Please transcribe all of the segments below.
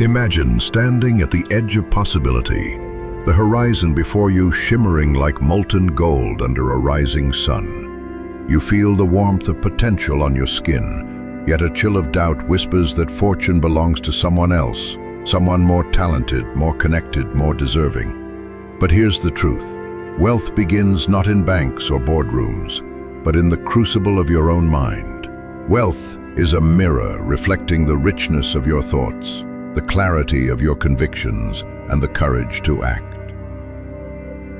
Imagine standing at the edge of possibility, the horizon before you shimmering like molten gold under a rising sun. You feel the warmth of potential on your skin, yet a chill of doubt whispers that fortune belongs to someone else, someone more talented, more connected, more deserving. But here's the truth. Wealth begins not in banks or boardrooms, but in the crucible of your own mind. Wealth is a mirror reflecting the richness of your thoughts, the clarity of your convictions, and the courage to act.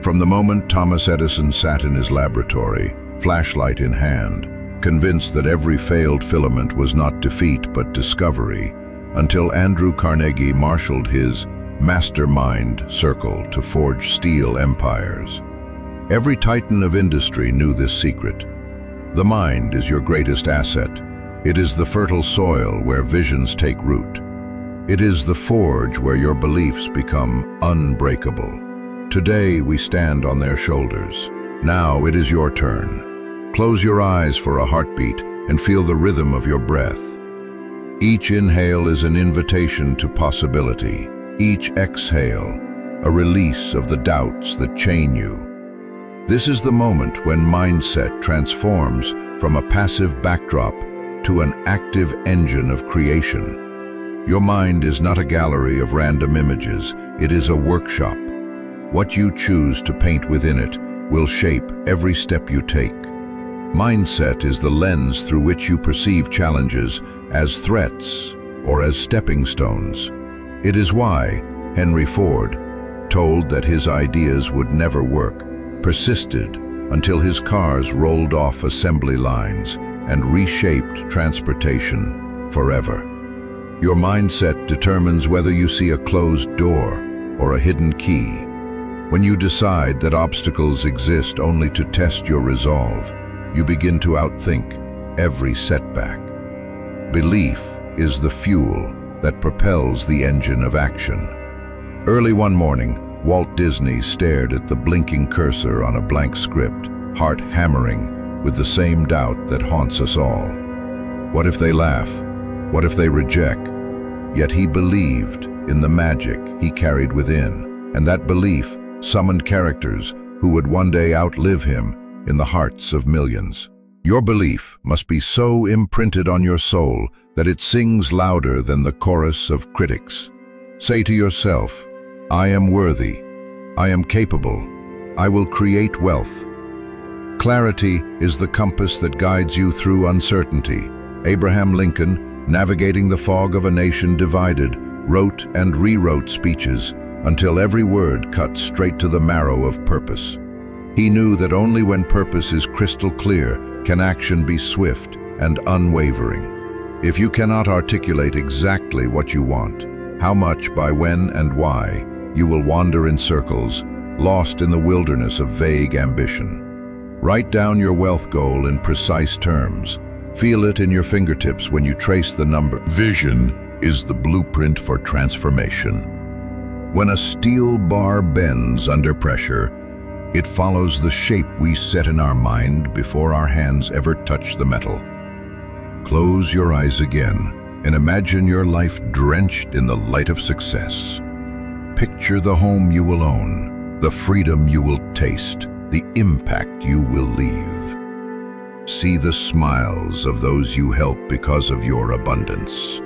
From the moment Thomas Edison sat in his laboratory, flashlight in hand, convinced that every failed filament was not defeat but discovery, until Andrew Carnegie marshaled his mastermind circle to forge steel empires. Every titan of industry knew this secret. The mind is your greatest asset. It is the fertile soil where visions take root. It is the forge where your beliefs become unbreakable. Today we stand on their shoulders. Now it is your turn. Close your eyes for a heartbeat and feel the rhythm of your breath. Each inhale is an invitation to possibility. Each exhale, a release of the doubts that chain you. This is the moment when mindset transforms from a passive backdrop to an active engine of creation. Your mind is not a gallery of random images, it is a workshop. What you choose to paint within it will shape every step you take. Mindset is the lens through which you perceive challenges as threats or as stepping stones. It is why Henry Ford, told that his ideas would never work, persisted until his cars rolled off assembly lines and reshaped transportation forever. Your mindset determines whether you see a closed door or a hidden key. When you decide that obstacles exist only to test your resolve, you begin to outthink every setback. Belief is the fuel that propels the engine of action. Early one morning, Walt Disney stared at the blinking cursor on a blank script, heart hammering with the same doubt that haunts us all. What if they laugh? What if they reject? Yet he believed in the magic he carried within, and that belief summoned characters who would one day outlive him in the hearts of millions. Your belief must be so imprinted on your soul that it sings louder than the chorus of critics. Say to yourself, I am worthy, I am capable, I will create wealth. Clarity is the compass that guides you through uncertainty. Abraham Lincoln, navigating the fog of a nation divided, wrote and rewrote speeches until every word cut straight to the marrow of purpose. He knew that only when purpose is crystal clear can action be swift and unwavering. If you cannot articulate exactly what you want, how much, by when, and why, you will wander in circles, lost in the wilderness of vague ambition. Write down your wealth goal in precise terms. Feel it in your fingertips when you trace the number. Vision is the blueprint for transformation. When a steel bar bends under pressure, it follows the shape we set in our mind before our hands ever touch the metal. Close your eyes again and imagine your life drenched in the light of success. Picture the home you will own, the freedom you will taste, the impact you will leave. See the smiles of those you help because of your abundance.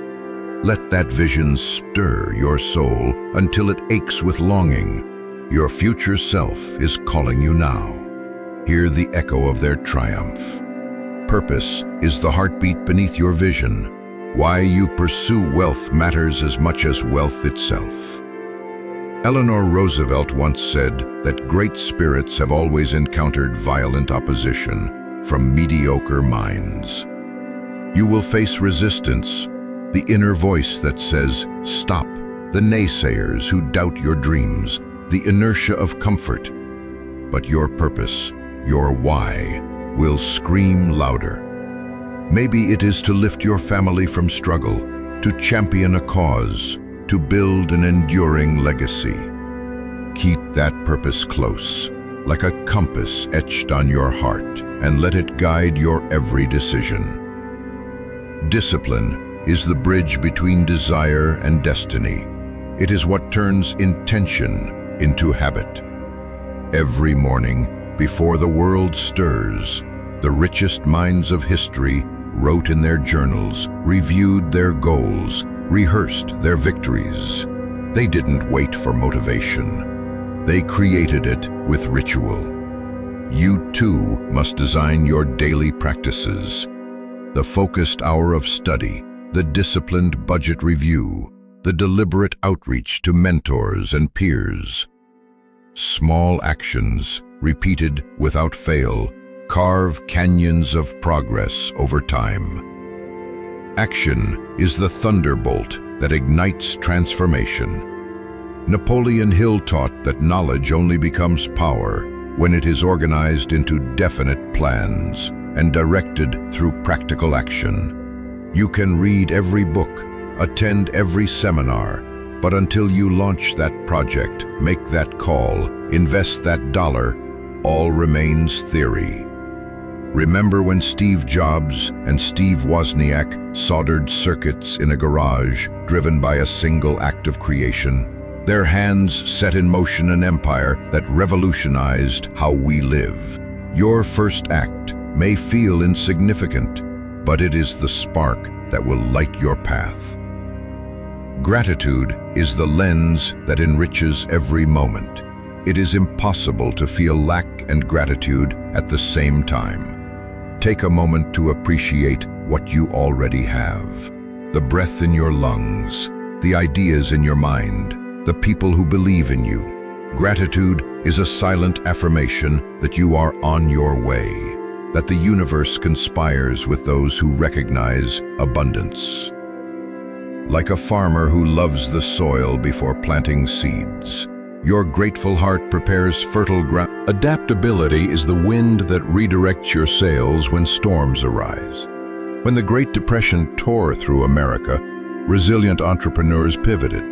Let that vision stir your soul until it aches with longing. Your future self is calling you now. Hear the echo of their triumph. Purpose is the heartbeat beneath your vision. Why you pursue wealth matters as much as wealth itself. Eleanor Roosevelt once said that great spirits have always encountered violent opposition from mediocre minds. You will face resistance, the inner voice that says, stop, the naysayers who doubt your dreams, the inertia of comfort. But your purpose, your why, will scream louder. Maybe it is to lift your family from struggle, to champion a cause, to build an enduring legacy. Keep that purpose close, like a compass etched on your heart, and let it guide your every decision. Discipline is the bridge between desire and destiny. It is what turns intention into habit. Every morning, before the world stirs, the richest minds of history wrote in their journals, reviewed their goals, rehearsed their victories. They didn't wait for motivation. They created it with ritual. You too must design your daily practices. The focused hour of study, the disciplined budget review, the deliberate outreach to mentors and peers. Small actions, repeated without fail, carve canyons of progress over time. Action is the thunderbolt that ignites transformation. Napoleon Hill taught that knowledge only becomes power when it is organized into definite plans and directed through practical action. You can read every book, attend every seminar, but until you launch that project, make that call, invest that dollar, all remains theory. Remember when Steve Jobs and Steve Wozniak soldered circuits in a garage driven by a single act of creation? Their hands set in motion an empire that revolutionized how we live. Your first act may feel insignificant, but it is the spark that will light your path. Gratitude is the lens that enriches every moment. It is impossible to feel lack and gratitude at the same time. Take a moment to appreciate what you already have. The breath in your lungs, the ideas in your mind, the people who believe in you. Gratitude is a silent affirmation that you are on your way, that the universe conspires with those who recognize abundance. Like a farmer who loves the soil before planting seeds, your grateful heart prepares fertile ground. Adaptability is the wind that redirects your sails when storms arise. When the Great Depression tore through America, resilient entrepreneurs pivoted.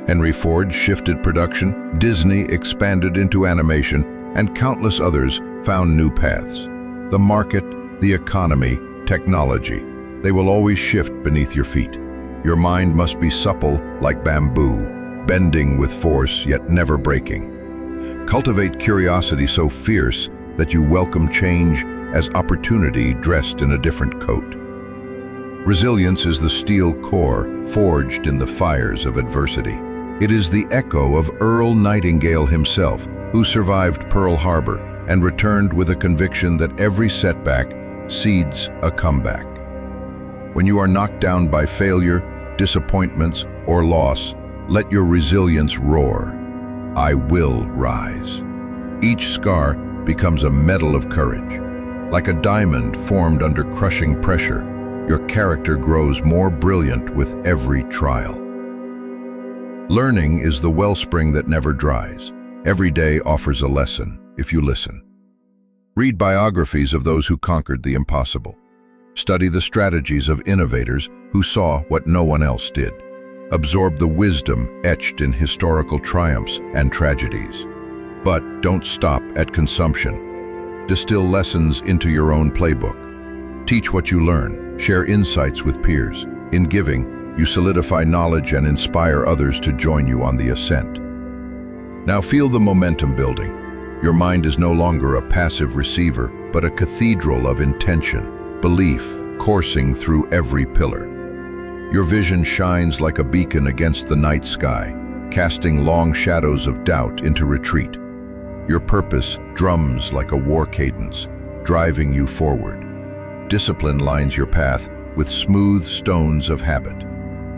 Henry Ford shifted production, Disney expanded into animation, and countless others found new paths. The market, the economy, technology, they will always shift beneath your feet. Your mind must be supple like bamboo, bending with force yet never breaking. Cultivate curiosity so fierce that you welcome change as opportunity dressed in a different coat. Resilience is the steel core forged in the fires of adversity. It is the echo of Earl Nightingale himself, who survived Pearl Harbor and returned with a conviction that every setback seeds a comeback. When you are knocked down by failure, disappointments, or loss, let your resilience roar. I will rise. Each scar becomes a medal of courage. Like a diamond formed under crushing pressure, your character grows more brilliant with every trial. Learning is the wellspring that never dries. Every day offers a lesson, if you listen. Read biographies of those who conquered the impossible. Study the strategies of innovators who saw what no one else did. Absorb the wisdom etched in historical triumphs and tragedies. But don't stop at consumption. Distill lessons into your own playbook. Teach what you learn. Share insights with peers. In giving, you solidify knowledge and inspire others to join you on the ascent. Now feel the momentum building. Your mind is no longer a passive receiver, but a cathedral of intention, belief coursing through every pillar. Your vision shines like a beacon against the night sky, casting long shadows of doubt into retreat. Your purpose drums like a war cadence, driving you forward. Discipline lines your path with smooth stones of habit.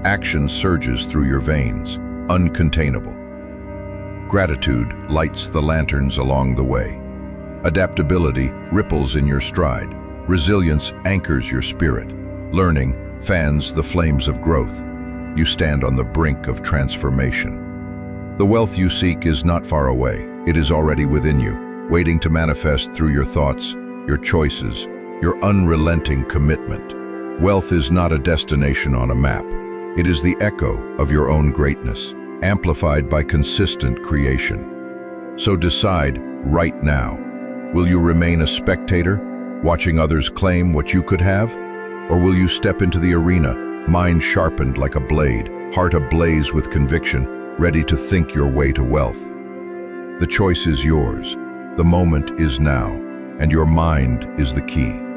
Action surges through your veins, uncontainable. Gratitude lights the lanterns along the way. Adaptability ripples in your stride. Resilience anchors your spirit. Learning fans the flames of growth. You stand on the brink of transformation. The wealth you seek is not far away. It is already within you, waiting to manifest through your thoughts, your choices, your unrelenting commitment. Wealth is not a destination on a map. It is the echo of your own greatness, amplified by consistent creation. So decide right now, will you remain a spectator, watching others claim what you could have? Or will you step into the arena, mind sharpened like a blade, heart ablaze with conviction, ready to think your way to wealth. The choice is yours. The moment is now, and your mind is the key.